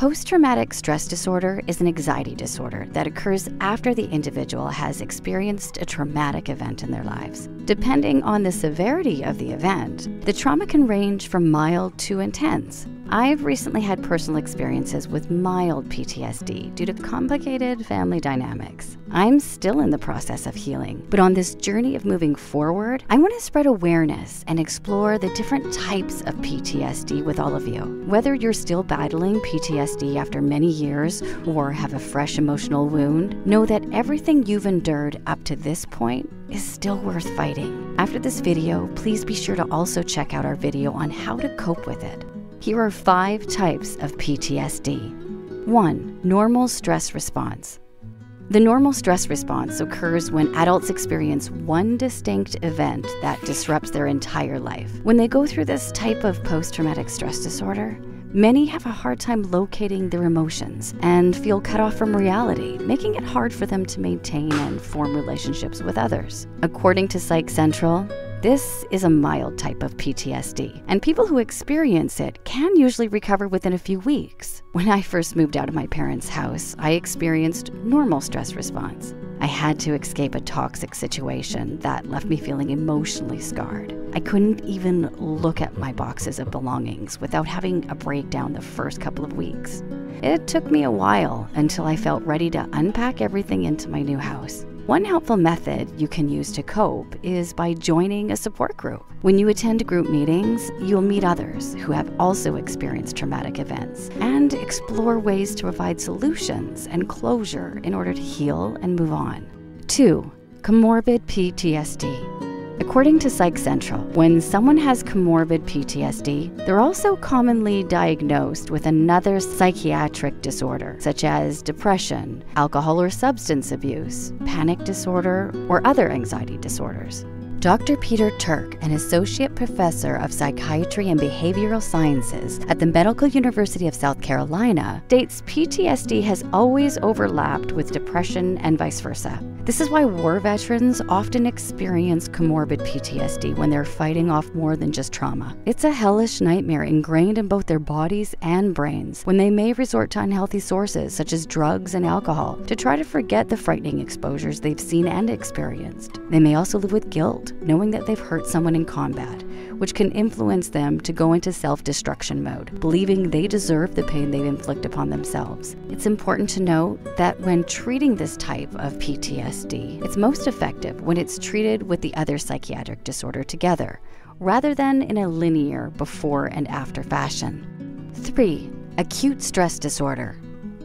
Post-traumatic stress disorder is an anxiety disorder that occurs after the individual has experienced a traumatic event in their lives. Depending on the severity of the event, the trauma can range from mild to intense. I've recently had personal experiences with mild PTSD due to complicated family dynamics. I'm still in the process of healing, but on this journey of moving forward, I want to spread awareness and explore the different types of PTSD with all of you. Whether you're still battling PTSD after many years or have a fresh emotional wound, know that everything you've endured up to this point is still worth fighting. After this video, please be sure to also check out our video on how to cope with it. Here are 5 types of PTSD. 1. Normal stress response. The normal stress response occurs when adults experience one distinct event that disrupts their entire life. When they go through this type of post-traumatic stress disorder, many have a hard time locating their emotions and feel cut off from reality, making it hard for them to maintain and form relationships with others. According to Psych Central, this is a mild type of PTSD, and people who experience it can usually recover within a few weeks. When I first moved out of my parents' house, I experienced normal stress response. I had to escape a toxic situation that left me feeling emotionally scarred. I couldn't even look at my boxes of belongings without having a breakdown the first couple of weeks. It took me a while until I felt ready to unpack everything into my new house. One helpful method you can use to cope is by joining a support group. When you attend group meetings, you'll meet others who have also experienced traumatic events and explore ways to provide solutions and closure in order to heal and move on. 2. Comorbid PTSD. According to Psych Central, when someone has comorbid PTSD, they're also commonly diagnosed with another psychiatric disorder, such as depression, alcohol or substance abuse, panic disorder, or other anxiety disorders. Dr. Peter Turk, an associate professor of psychiatry and behavioral sciences at the Medical University of South Carolina, states PTSD has always overlapped with depression and vice versa. This is why war veterans often experience comorbid PTSD when they're fighting off more than just trauma. It's a hellish nightmare ingrained in both their bodies and brains when they may resort to unhealthy sources such as drugs and alcohol to try to forget the frightening exposures they've seen and experienced. They may also live with guilt, knowing that they've hurt someone in combat, which can influence them to go into self-destruction mode, believing they deserve the pain they've inflicted upon themselves. It's important to note that when treating this type of PTSD, it's most effective when it's treated with the other psychiatric disorder together, rather than in a linear before and after fashion. 3. Acute stress disorder.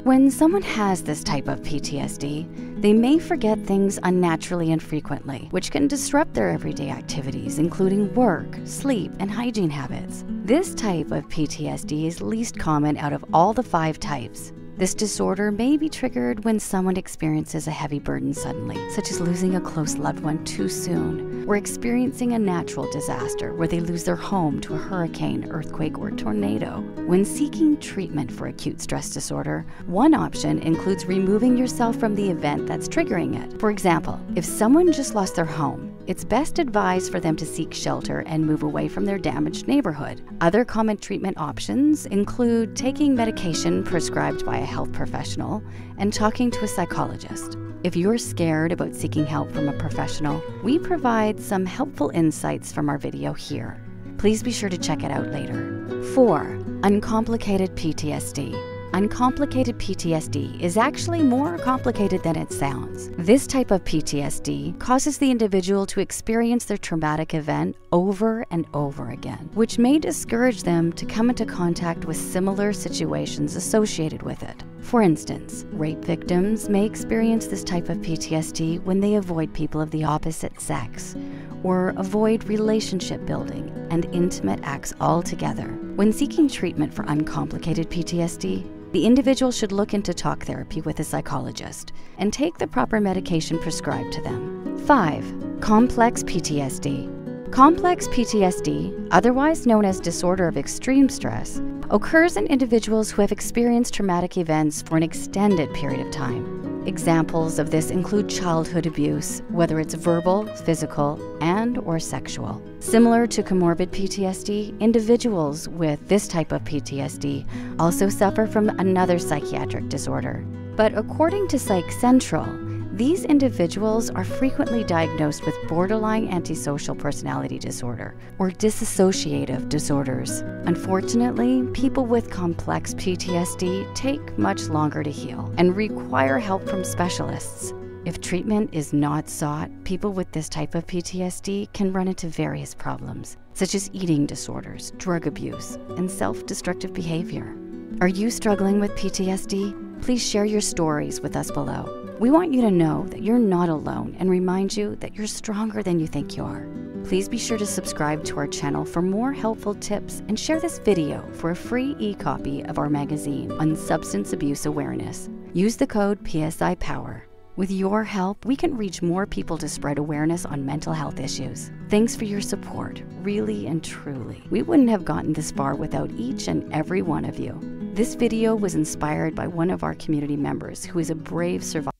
When someone has this type of PTSD, they may forget things unnaturally and frequently, which can disrupt their everyday activities, including work, sleep, and hygiene habits. This type of PTSD is least common out of all the 5 types. This disorder may be triggered when someone experiences a heavy burden suddenly, such as losing a close loved one too soon, or experiencing a natural disaster where they lose their home to a hurricane, earthquake, or tornado. When seeking treatment for acute stress disorder, one option includes removing yourself from the event that's triggering it. For example, if someone just lost their home, it's best advised for them to seek shelter and move away from their damaged neighborhood. Other common treatment options include taking medication prescribed by a health professional and talking to a psychologist. If you're scared about seeking help from a professional, we provide some helpful insights from our video here. Please be sure to check it out later. 4. Uncomplicated PTSD. Uncomplicated PTSD is actually more complicated than it sounds. This type of PTSD causes the individual to experience their traumatic event over and over again, which may discourage them to come into contact with similar situations associated with it. For instance, rape victims may experience this type of PTSD when they avoid people of the opposite sex, or avoid relationship building and intimate acts altogether. When seeking treatment for uncomplicated PTSD, the individual should look into talk therapy with a psychologist and take the proper medication prescribed to them. 5. Complex PTSD. Complex PTSD, otherwise known as disorder of extreme stress, occurs in individuals who have experienced traumatic events for an extended period of time. Examples of this include childhood abuse, whether it's verbal, physical, and/or sexual. Similar to comorbid PTSD, individuals with this type of PTSD also suffer from another psychiatric disorder. But according to Psych Central, these individuals are frequently diagnosed with borderline antisocial personality disorder or dissociative disorders. Unfortunately, people with complex PTSD take much longer to heal and require help from specialists. If treatment is not sought, people with this type of PTSD can run into various problems, such as eating disorders, drug abuse, and self-destructive behavior. Are you struggling with PTSD? Please share your stories with us below. We want you to know that you're not alone and remind you that you're stronger than you think you are. Please be sure to subscribe to our channel for more helpful tips and share this video for a free e-copy of our magazine on substance abuse awareness. Use the code PSIPOWER. With your help, we can reach more people to spread awareness on mental health issues. Thanks for your support, really and truly. We wouldn't have gotten this far without each and every one of you. This video was inspired by one of our community members who is a brave survivor.